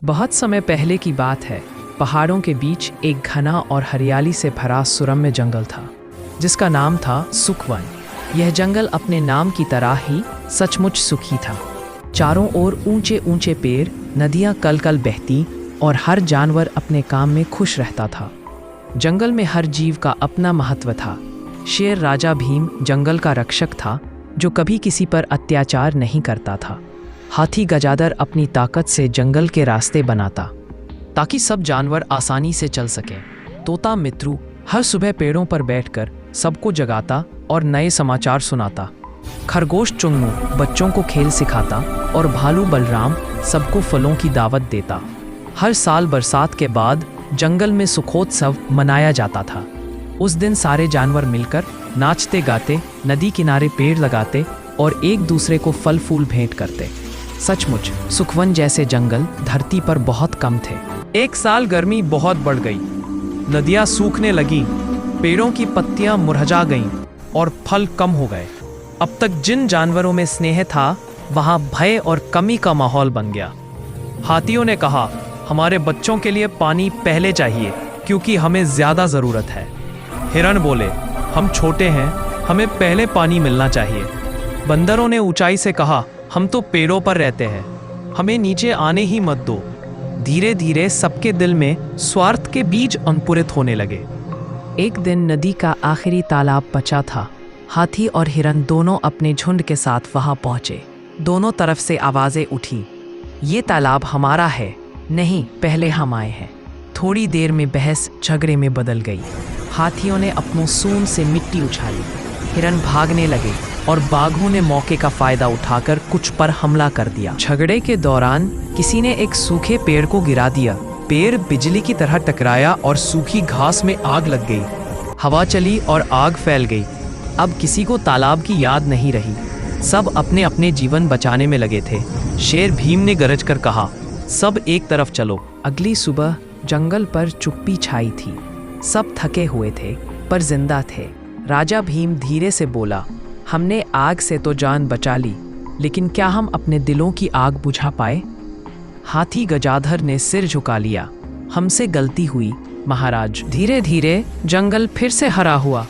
बहुत समय पहले की बात है। पहाड़ों के बीच एक घना और हरियाली से भरा सुरम्य जंगल था, जिसका नाम था सुखवन। यह जंगल अपने नाम की तरह ही सचमुच सुखी था। चारों ओर ऊंचे ऊंचे पेड़, नदियां कल कल बहती और हर जानवर अपने काम में खुश रहता था। जंगल में हर जीव का अपना महत्व था। शेर राजा भीम जंगल का रक्षक था, जो कभी किसी पर अत्याचार नहीं करता था। हाथी गजादर अपनी ताकत से जंगल के रास्ते बनाता ताकि सब जानवर आसानी से चल सकें। तोता मित्रु हर सुबह पेड़ों पर बैठकर सबको जगाता और नए समाचार सुनाता। खरगोश चुन्नू बच्चों को खेल सिखाता और भालू बलराम सबको फलों की दावत देता। हर साल बरसात के बाद जंगल में सुखोत्सव मनाया जाता था। उस दिन सारे जानवर मिलकर नाचते गाते, नदी किनारे पेड़ लगाते और एक दूसरे को फल फूल भेंट करते। सचमुच सुखवन जैसे जंगल धरती पर बहुत कम थे। एक साल गर्मी बहुत बढ़ गई, नदियां सूखने लगी, पेड़ों की पत्तियां मुरझा गईं और फल कम हो गए। अब तक जिन जानवरों में स्नेह था, वहां भय और कमी का माहौल बन गया। हाथियों ने कहा, हमारे बच्चों के लिए पानी पहले चाहिए क्योंकि हमें ज्यादा जरूरत है। हिरण बोले, हम छोटे हैं, हमें पहले पानी मिलना चाहिए। बंदरों ने ऊंचाई से कहा, हम तो पेड़ों पर रहते हैं, हमें नीचे आने ही मत दो। धीरे धीरे सबके दिल में स्वार्थ के बीज अंकुरित होने लगे। एक दिन नदी का आखिरी तालाब बचा था। हाथी और हिरण दोनों अपने झुंड के साथ वहां पहुंचे। दोनों तरफ से आवाजें उठी, ये तालाब हमारा है, नहीं पहले हम आए हैं। थोड़ी देर में बहस झगड़े में बदल गई। हाथियों ने अपनों सूंड से मिट्टी उछाली, हिरण भागने लगे और बाघों ने मौके का फायदा उठाकर कुछ पर हमला कर दिया। झगड़े के दौरान किसी ने एक सूखे पेड़ को गिरा दिया। पेड़ बिजली की तरह टकराया और सूखी घास में आग लग गई। हवा चली और आग फैल गई। अब किसी को तालाब की याद नहीं रही। सब अपने अपने जीवन बचाने में लगे थे। शेर भीम ने गरज कर कहा, सब एक तरफ चलो। अगली सुबह जंगल पर चुप्पी छाई थी। सब थके हुए थे पर जिंदा थे। राजा भीम धीरे से बोला, हमने आग से तो जान बचा ली, लेकिन क्या हम अपने दिलों की आग बुझा पाए? हाथी गजाधर ने सिर झुका लिया, हमसे गलती हुई महाराज। धीरे धीरे जंगल फिर से हरा हुआ।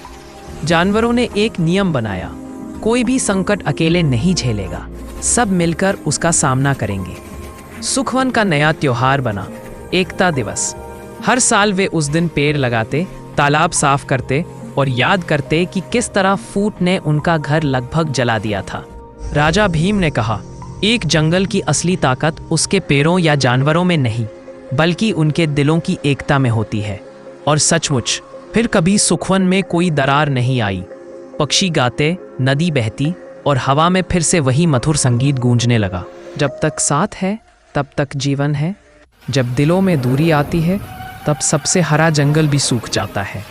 जानवरों ने एक नियम बनाया, कोई भी संकट अकेले नहीं झेलेगा, सब मिलकर उसका सामना करेंगे। सुखवन का नया त्योहार बना, एकता दिवस। हर साल वे उस दिन पेड़ लगाते, तालाब साफ करते और याद करते कि किस तरह फूट ने उनका घर लगभग जला दिया था। राजा भीम ने कहा, एक जंगल की असली ताकत उसके पेड़ों या जानवरों में नहीं, बल्कि उनके दिलों की एकता में होती है। और सचमुच फिर कभी सुखवन में कोई दरार नहीं आई। पक्षी गाते, नदी बहती और हवा में फिर से वही मधुर संगीत गूंजने लगा। जब तक साथ है तब तक जीवन है। जब दिलों में दूरी आती है, तब सबसे हरा जंगल भी सूख जाता है।